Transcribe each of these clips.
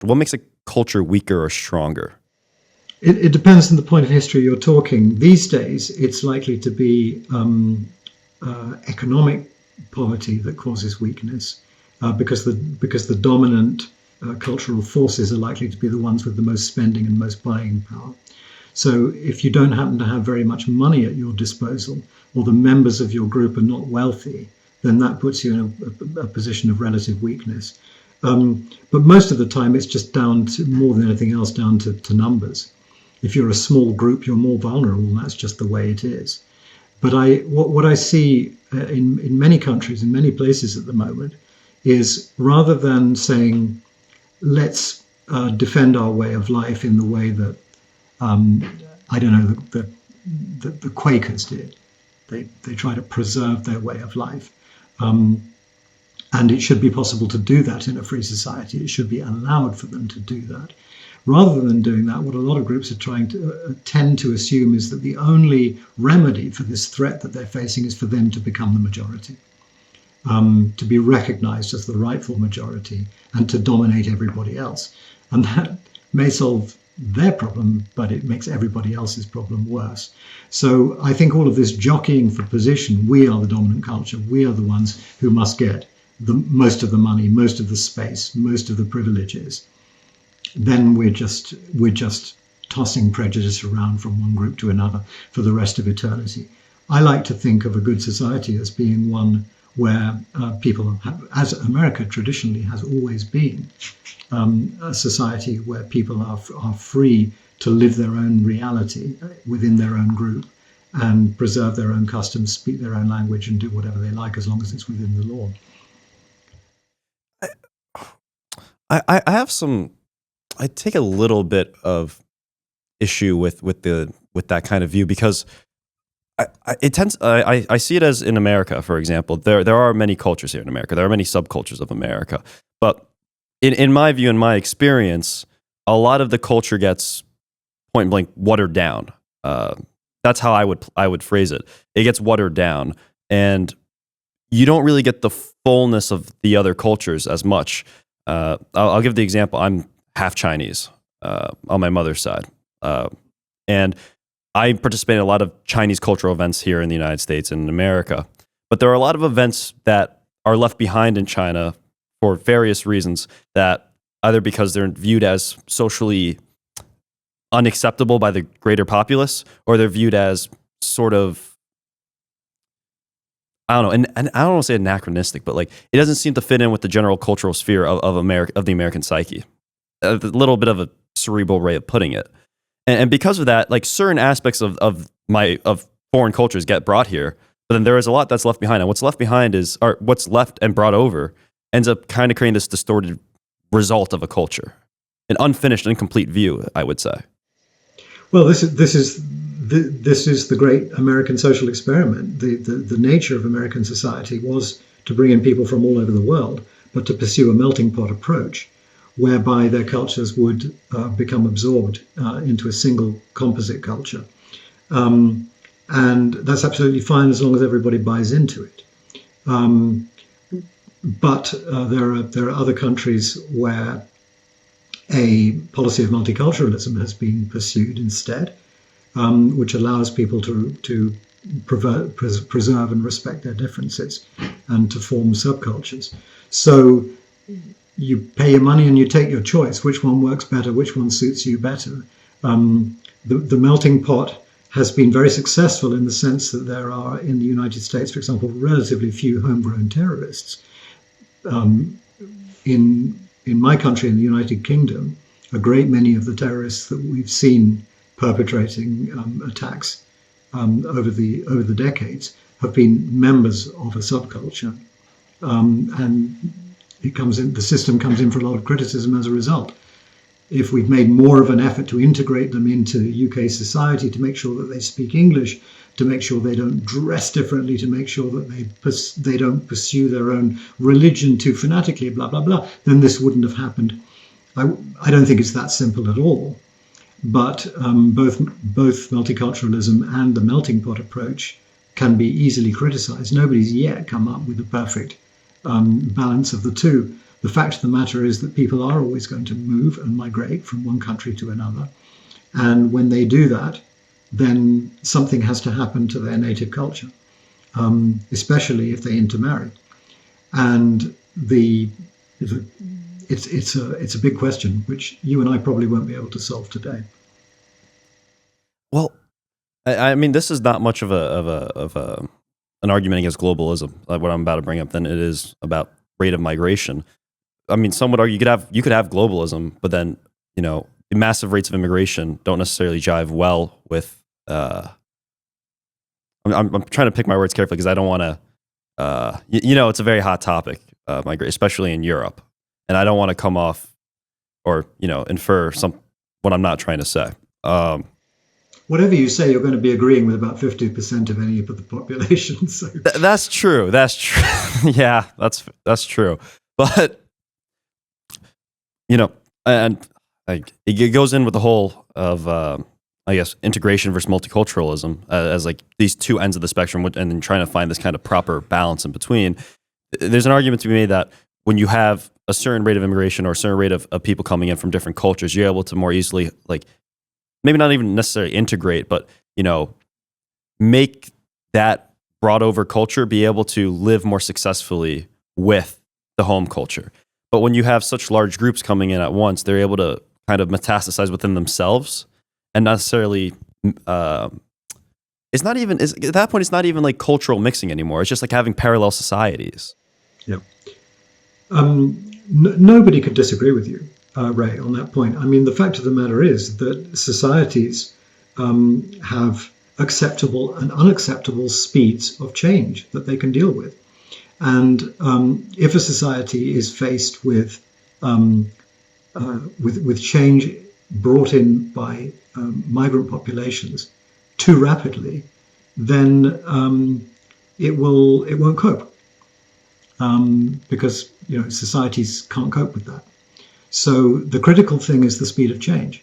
What makes a culture weaker or stronger? It depends on the point of history you're talking. These days, it's likely to be economic poverty that causes weakness, because the dominant cultural forces are likely to be the ones with the most spending and most buying power. So if you don't happen to have very much money at your disposal, or the members of your group are not wealthy, then that puts you in a position of relative weakness. But most of the time, it's just down to, more than anything else, down to numbers. If you're a small group, you're more vulnerable, and that's just the way it is. But what I see in many countries, in many places at the moment, is rather than saying, let's defend our way of life in the way that, I don't know, the Quakers did. They try to preserve their way of life. And it should be possible to do that in a free society. It should be allowed for them to do that. Rather than doing that, what a lot of groups are trying to tend to assume is that the only remedy for this threat that they're facing is for them to become the majority, to be recognized as the rightful majority and to dominate everybody else. And that may solve their problem, but it makes everybody else's problem worse. So I think all of this jockeying for position, we are the dominant culture, we are the ones who must get most of the money, most of the space, most of the privileges, then we're just tossing prejudice around from one group to another for the rest of eternity. I like to think of a good society as being one where people have, as America traditionally has always been, a society where people are free to live their own reality within their own group and preserve their own customs, speak their own language, and do whatever they like as long as it's within the law. I have some. I take a little bit of issue with that kind of view because I see it as in America, for example. There are many cultures here in America. There are many subcultures of America, but in my view, in my experience, a lot of the culture gets point blank watered down. That's how I would phrase it. It gets watered down, and you don't really get the fullness of the other cultures as much. I'll give the example. I'm half Chinese on my mother's side, and I participate in a lot of Chinese cultural events here in the United States and in America. But there are a lot of events that are left behind in China for various reasons, that either because they're viewed as socially unacceptable by the greater populace, or they're viewed as sort of, I don't know, and I don't want to say anachronistic, but like it doesn't seem to fit in with the general cultural sphere of America, of the American psyche. A little bit of a cerebral way of putting it, and because of that, like certain aspects of foreign cultures get brought here, but then there is a lot that's left behind, and what's left behind or what's left and brought over ends up kind of creating this distorted result of a culture, an unfinished, incomplete view, I would say. Well, this is the great American social experiment. The nature of American society was to bring in people from all over the world, but to pursue a melting pot approach, whereby their cultures would become absorbed into a single composite culture. And that's absolutely fine as long as everybody buys into it. But there are other countries where a policy of multiculturalism has been pursued instead, which allows people to preserve and respect their differences and to form subcultures. So you pay your money and you take your choice. Which one works better? Which one suits you better? The melting pot has been very successful in the sense that there are, in the United States, for example, relatively few homegrown terrorists. In my country, in the United Kingdom, a great many of the terrorists that we've seen perpetrating attacks over the decades have been members of a subculture, and the system comes in for a lot of criticism as a result. If we'd made more of an effort to integrate them into UK society, to make sure that they speak English, to make sure they don't dress differently, to make sure that they don't pursue their own religion too fanatically, blah, blah, blah, then this wouldn't have happened. I don't think it's that simple at all. But both multiculturalism and the melting pot approach can be easily criticized. Nobody's yet come up with the perfect balance of the two. The fact of the matter is that people are always going to move and migrate from one country to another. And when they do that, then something has to happen to their native culture, especially if they intermarry. And it's a big question, which you and I probably won't be able to solve today. Well, I mean, this is not much of an argument against globalism, like what I'm about to bring up, than it is about rate of migration. I mean, some would argue you could have globalism, but then massive rates of immigration don't necessarily jive well with. I'm trying to pick my words carefully because I don't want to. It's a very hot topic, especially in Europe, and I don't want to come off or infer what I'm not trying to say. Whatever you say, you're going to be agreeing with about 50% of any of the population. So that's true. That's true. Yeah, that's true. But and it goes in with the whole of I guess integration versus multiculturalism as like these two ends of the spectrum, and then trying to find this kind of proper balance in between. There's an argument to be made that when you have a certain rate of immigration or a certain rate of people coming in from different cultures, you're able to more easily, like, maybe not even necessarily integrate, but make that brought over culture be able to live more successfully with the home culture. But when you have such large groups coming in at once, they're able to kind of metastasize within themselves and not necessarily. At that point, it's not even like cultural mixing anymore. It's just like having parallel societies. Yeah. Nobody could disagree with you, Ray, on that point. I mean, the fact of the matter is that societies have acceptable and unacceptable speeds of change that they can deal with. And if a society is faced with change brought in by migrant populations too rapidly, then it won't cope, because societies can't cope with that. So the critical thing is the speed of change,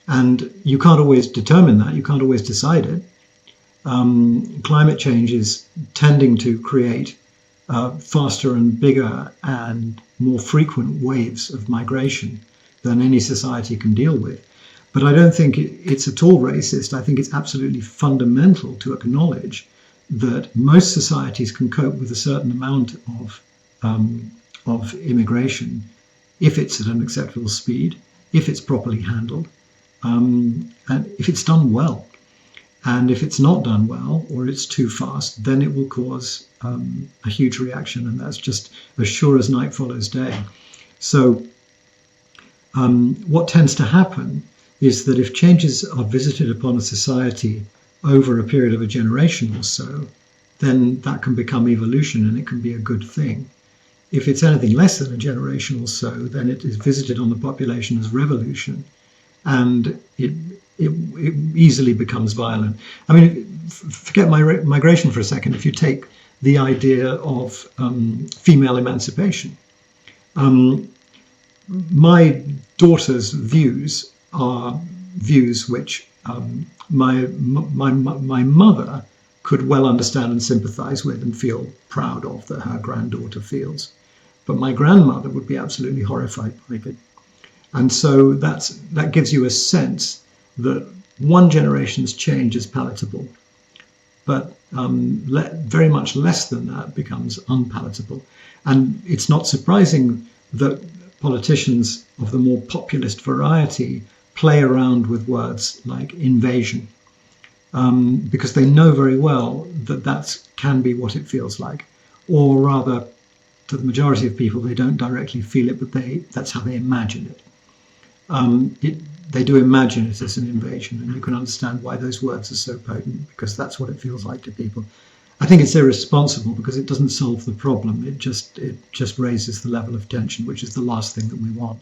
and you can't always determine that. You can't always decide it. Climate change is tending to create faster and bigger and more frequent waves of migration than any society can deal with. But I don't think it's at all racist. I think it's absolutely fundamental to acknowledge that most societies can cope with a certain amount of immigration if it's at an acceptable speed, if it's properly handled, and if it's done well. And if it's not done well, or it's too fast, then it will cause a huge reaction, and that's just as sure as night follows day. So what tends to happen is that if changes are visited upon a society over a period of a generation or so, then that can become evolution, and it can be a good thing. If it's anything less than a generation or so, then it is visited on the population as revolution, and it easily becomes violent. I mean, forget migration for a second. If you take the idea of female emancipation, my daughter's views are views which my mother could well understand and sympathize with and feel proud of that her granddaughter feels. But my grandmother would be absolutely horrified by it. And so that gives you a sense that one generation's change is palatable, but very much less than that becomes unpalatable. And it's not surprising that politicians of the more populist variety play around with words like invasion, because they know very well that can be what it feels like. Or rather, to the majority of people, they don't directly feel it, but that's how they imagine it. They do imagine it as an invasion, and you can understand why those words are so potent, because that's what it feels like to people. I think it's irresponsible because it doesn't solve the problem. It just raises the level of tension, which is the last thing that we want.